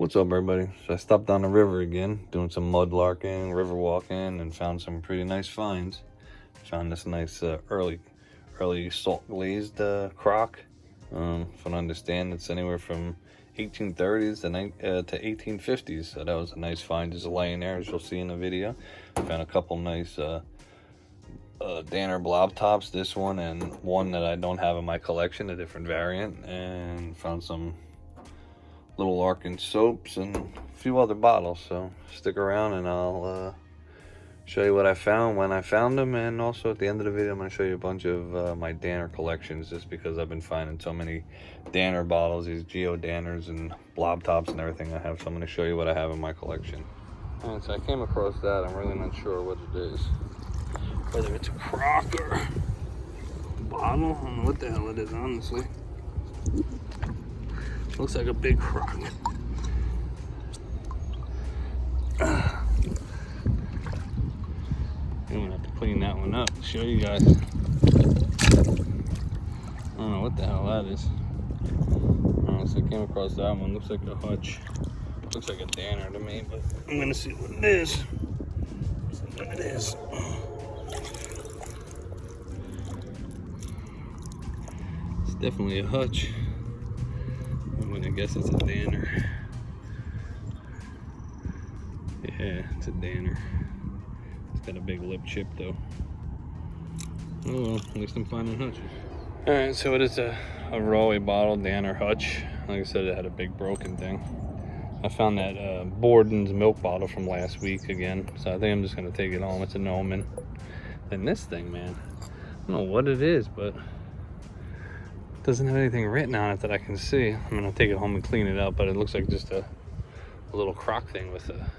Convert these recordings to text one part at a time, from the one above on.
What's up, everybody? So I stopped down the river again, doing some mudlarking, river walking, and found some pretty nice finds. Found this nice early salt glazed crock. From what I understand, it's anywhere from 1830's to 1850's. So that was a nice find, just laying there, as you'll see in the video. Found a couple nice Danner blob tops, this one and one that I don't have in my collection, a different variant, and found some little Larkin soaps and a few other bottles. So stick around and I'll show you what I found when I found them, and also at the end of the video I'm going to show you a bunch of my Danner collections, just because I've been finding so many Danner bottles, these Geo Danners and blob tops and everything I have. So I'm going to show you what I have in my collection. Alright, so I came across that. I'm really not sure what it is, whether it's a crock or a bottle. I don't know what the hell it is, honestly. Looks like a big crock. I'm gonna have to clean that one up to show you guys. I don't know what the hell that is. Alright, so I came across that one. Looks like a Hutch. Looks like a Danner to me, but I'm gonna see what it is. See what it is. It's definitely a Hutch. I guess it's a Danner. Yeah, it's a Danner. It's got a big lip chip though. Oh well, at least I'm finding Hutches. Alright, so it is a Rahway bottle, Danner Hutch. Like I said, it had a big broken thing. I found that Borden's milk bottle from last week again, so I think I'm just gonna take it home. It's a Noman. And this thing, man, I don't know what it is, but doesn't have anything written on it that I can see. I'm gonna take it home and clean it up, but it looks like just a little crock thing with a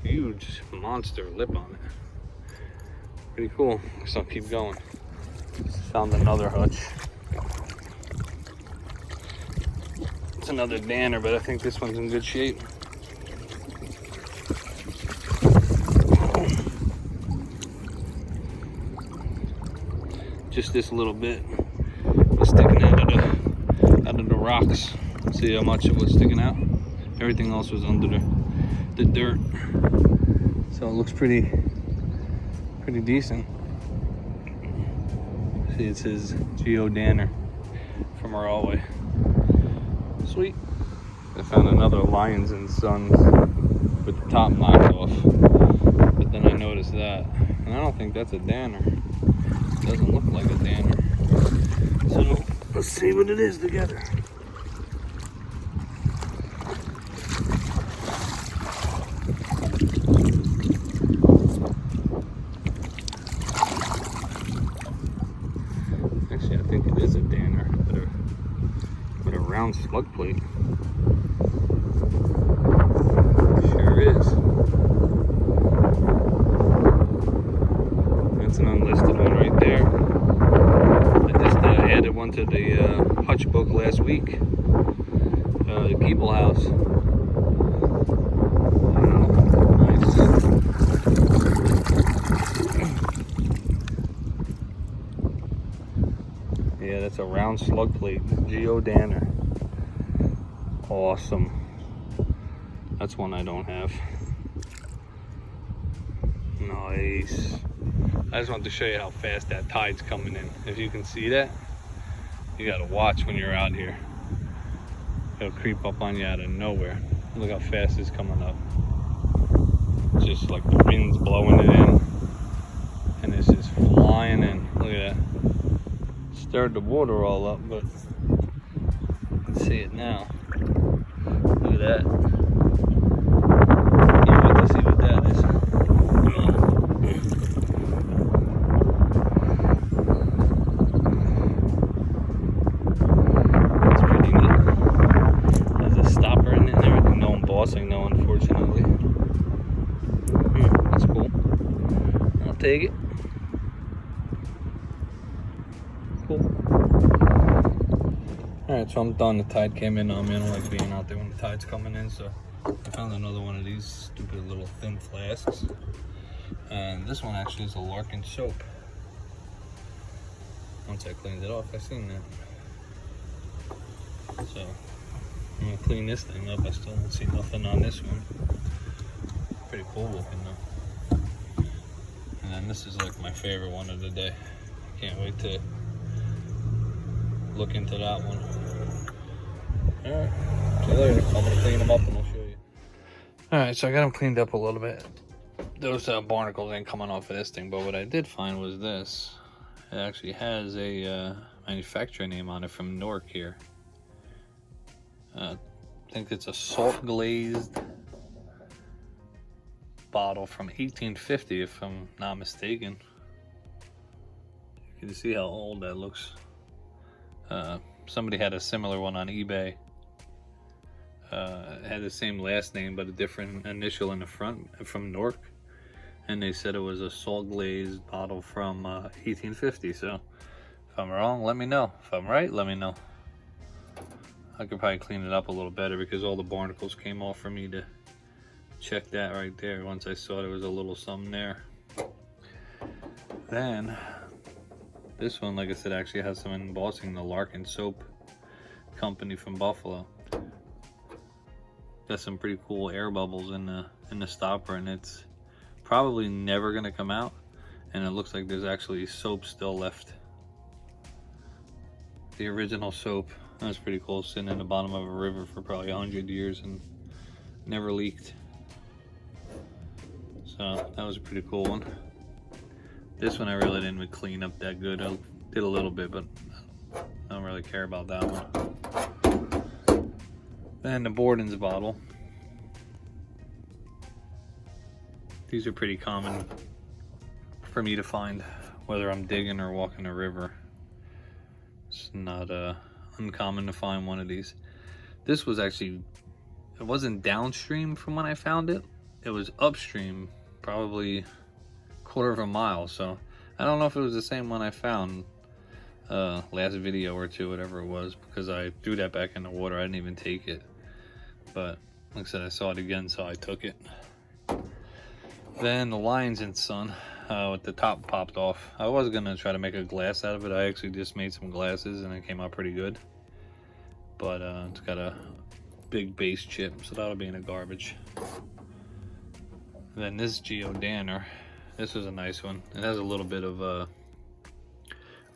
huge monster lip on it. Pretty cool. So I'll keep going. Found another Hutch. It's another Danner, but I think this one's in good shape. Just this little bit sticking out of the rocks. See how much it was sticking out? Everything else was under the dirt. So it looks pretty decent. See, it says Geo Danner from Rahway. Sweet. I found another Lions and Sons with the top knocked off, but then I noticed that, and I don't think that's a Danner. It doesn't look like a Danner. So let's see what it is together. Actually, I think it is a Danner with a round slug plate. Sure is. That's an unlisted one right there. Added one to the Hutch book last week. The Keeble House. Nice. Yeah, that's a round slug plate. Geo Danner. Awesome. That's one I don't have. Nice. I just wanted to show you how fast that tide's coming in. If you can see that, you gotta watch when you're out here. It'll creep up on you out of nowhere. Look how fast it's coming up. It's just like the wind's blowing it in, and it's just flying in. Look at that. Stirred the water all up, but you can see it now. Look at that. Can't wait to see what that is. No, unfortunately. That's cool. I'll take it. Cool. Alright, so I'm done. The tide came in on me. I don't like being out there when the tide's coming in, so I found another one of these stupid little thin flasks. And this one actually is a Larkin soap. Once I cleaned it off, I seen that. So I'm gonna clean this thing up. I still don't see nothing on this one. Pretty cool looking though. And then this is like my favorite one of the day. Can't wait to look into that one. Alright, see you later. I'm gonna clean them up and I'll show you. Alright, so I got them cleaned up a little bit. Those barnacles ain't coming off of this thing, but what I did find was this. It actually has a manufacturer name on it from Newark here. I think it's a salt glazed bottle from 1850, if I'm not mistaken. You can see how old that looks. Somebody had a similar one on eBay. It had the same last name but a different initial in the front, from Newark, and they said it was a salt glazed bottle from 1850. So if I'm wrong, let me know. If I'm right, let me know. I could probably clean it up a little better because all the barnacles came off for me to check that right there once I saw there was a little something there. Then this one, like I said, actually has some embossing, the Larkin soap company from Buffalo. Got some pretty cool air bubbles in the stopper, and it's probably never gonna come out, and it looks like there's actually soap still left. The original soap. That's pretty cool, sitting in the bottom of a river for probably 100 years and never leaked. So that was a pretty cool one. This one I really didn't clean up that good. I did a little bit, but I don't really care about that one. Then the Borden's bottle. These are pretty common for me to find, whether I'm digging or walking a river. It's not uncommon to find one of these. This was actually, it wasn't downstream from when I found it. It was upstream, probably quarter of a mile. So I don't know if it was the same one I found last video or two, whatever it was, because I threw that back in the water. I didn't even take it, but like I said, I saw it again, so I took it. Then the Lions and Son, with the top popped off. I was gonna try to make a glass out of it. I actually just made some glasses and it came out pretty good, but it's got a big base chip, so that'll be in the garbage. Then this Geodanner, this was a nice one. It has a little bit of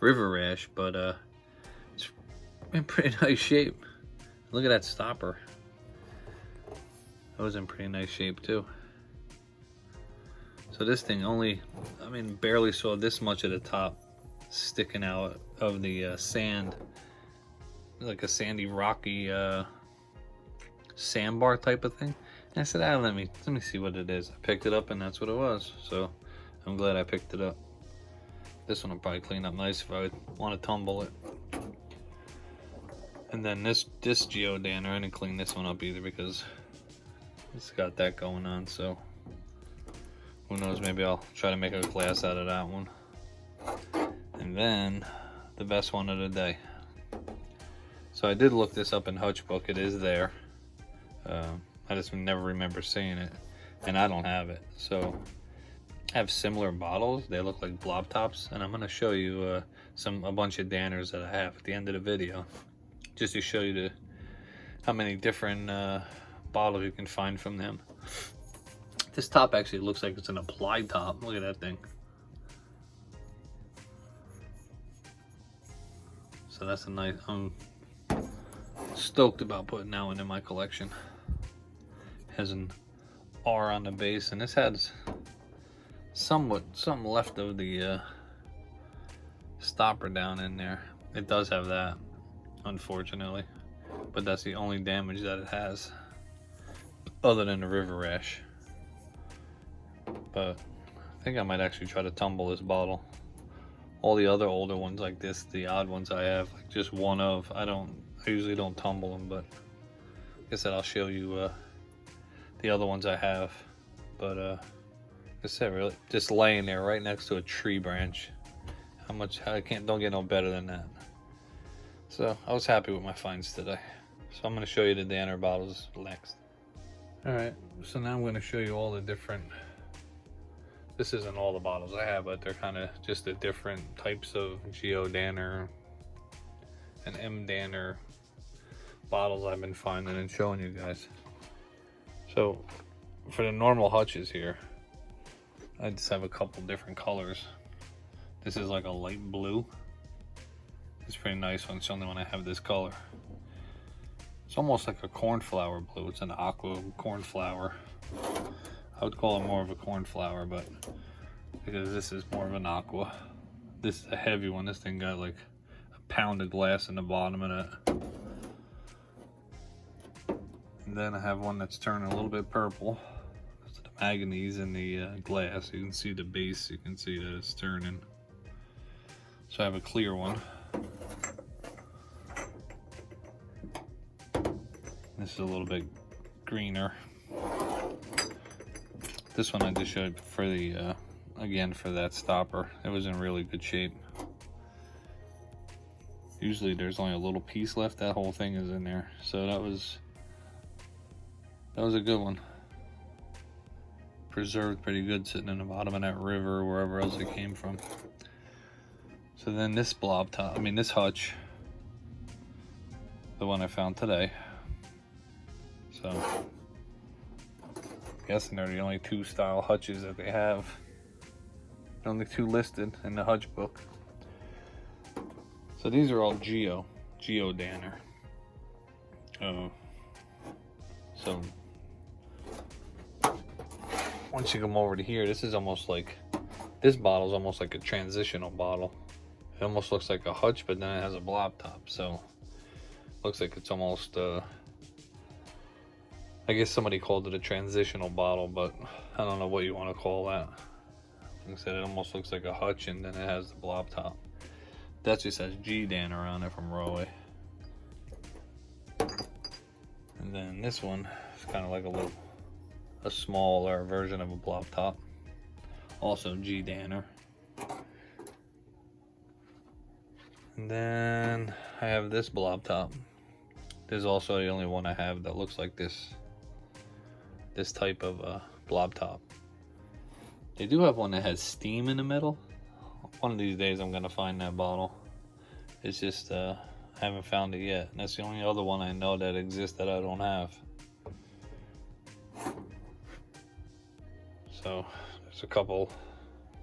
river rash, but it's in pretty nice shape. Look at that stopper. That was in pretty nice shape too. So this thing only, I mean, barely saw this much at the top sticking out of the sand. Like a sandy, rocky sandbar type of thing. And I said, let me see what it is. I picked it up and that's what it was. So I'm glad I picked it up. This one will probably clean up nice if I would want to tumble it. And then this Geodanner, I didn't clean this one up either because it's got that going on. So who knows, maybe I'll try to make a glass out of that one. And then the best one of the day. So I did look this up in Hutch book. It is there. I just never remember seeing it, and I don't have it. So I have similar bottles. They look like blob tops, and I'm going to show you a bunch of danners that I have at the end of the video, just to show you how many different bottles you can find from them. This top actually looks like it's an applied top. Look at that thing. So that's a nice, I'm stoked about putting that one in my collection. Has an R on the base, and this has something left of the stopper down in there. It does have that, unfortunately, but that's the only damage that it has, other than the river rash. But I think I might actually try to tumble this bottle. All the other older ones like this, the odd ones I have, like just one of, I usually don't tumble them, but like I said, I'll show you the other ones I have. But like I said, really just laying there right next to a tree branch. Don't get no better than that. So I was happy with my finds today. So I'm going to show you the Danner bottles next. Alright, so now I'm going to show you all the different, this isn't all the bottles I have, but they're kind of just the different types of Geodanner and M Danner bottles I've been finding and showing you guys. So for the normal Hutches here, I just have a couple different colors. This is like a light blue. It's a pretty nice one. It's the only one I have this color. It's almost like a cornflower blue. It's an aqua cornflower. I would call it more of a cornflower, but because this is more of an aqua. This is a heavy one. This thing got like a pound of glass in the bottom of it. And then I have one that's turning a little bit purple. It's the manganese in the glass. You can see the base. You can see that it's turning. So I have a clear one. This is a little bit greener. This one I just showed for the, again, for that stopper. It was in really good shape. Usually there's only a little piece left. That whole thing is in there. So that was a good one. Preserved pretty good, sitting in the bottom of that river or wherever else it came from. So then this blob top, this Hutch, the one I found today. So I'm guessing they're the only two style Hutches that they have. The only two listed in the Hutch book. So these are all Geo Danner. So once you come over to here, this is almost like, this bottle is almost like a transitional bottle. It almost looks like a Hutch, but then it has a blob top. So looks like it's almost, I guess somebody called it a transitional bottle, but I don't know what you want to call that. Like I said, it almost looks like a Hutch, and then it has the blob top. That just has G Danner on it from Rahway. And then this one is kind of like a smaller version of a blob top. Also G Danner. And then I have this blob top. This is also the only one I have that looks like this type of blob top. They do have one that has steam in the middle. One of these days I'm gonna find that bottle. It's just I haven't found it yet. And that's the only other one I know that exists that I don't have. So there's a couple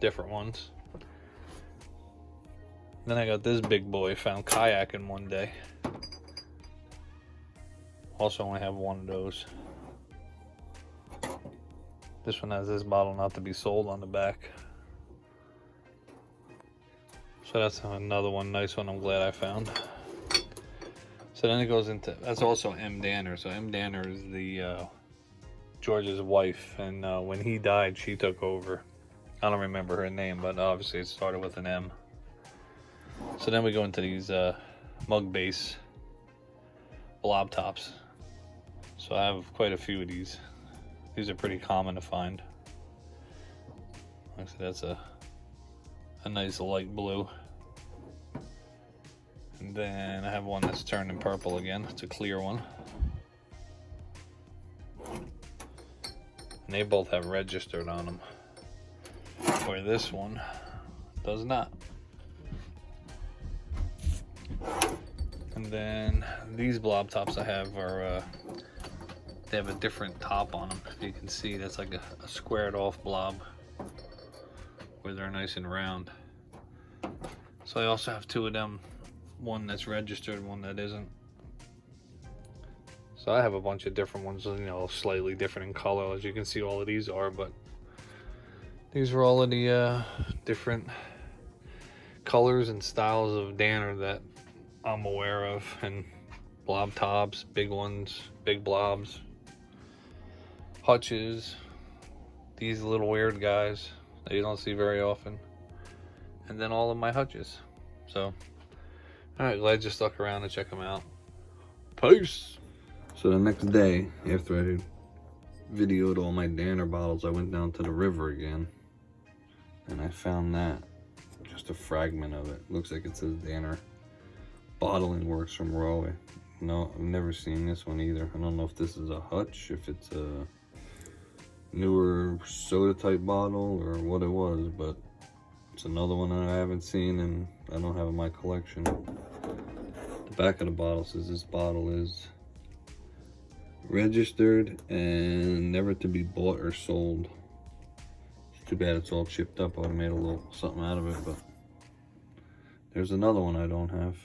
different ones. Then I got this big boy, found kayaking one day. Also only have one of those. This one has this bottle not to be sold on the back. So that's another one, nice one I'm glad I found. So then it goes into, that's also M. Danner. So M. Danner is the George's wife, and when he died, she took over. I don't remember her name, but obviously it started with an M. So then we go into these mug base blob tops. So I have quite a few of these. These are pretty common to find. Like I said, that's a nice light blue. And then I have one that's turning purple again. It's a clear one. And they both have registered on them, where this one does not. And then these blob tops I have are, they have a different top on them. You can see that's like a squared off blob, where they're nice and round. So I also have two of them, one that's registered, one that isn't. So I have a bunch of different ones, you know, slightly different in color, as you can see all of these are, but these are all of the different colors and styles of Danner that I'm aware of, and blob tops, big ones, big blobs, Hutches, these little weird guys that you don't see very often, and then all of my Hutches. So, alright, glad you stuck around to check them out. Peace! So the next day, after I videoed all my Danner bottles, I went down to the river again, and I found that, just a fragment of it. Looks like it says Danner Bottling Works from Rahway. No, I've never seen this one either. I don't know if this is a Hutch, if it's a newer soda type bottle or what it was, but it's another one that I haven't seen and I don't have in my collection. The back of the bottle says this bottle is Registered and never to be bought or sold. It's too bad it's all chipped up. I would have made a little something out of it, but there's another one I don't have.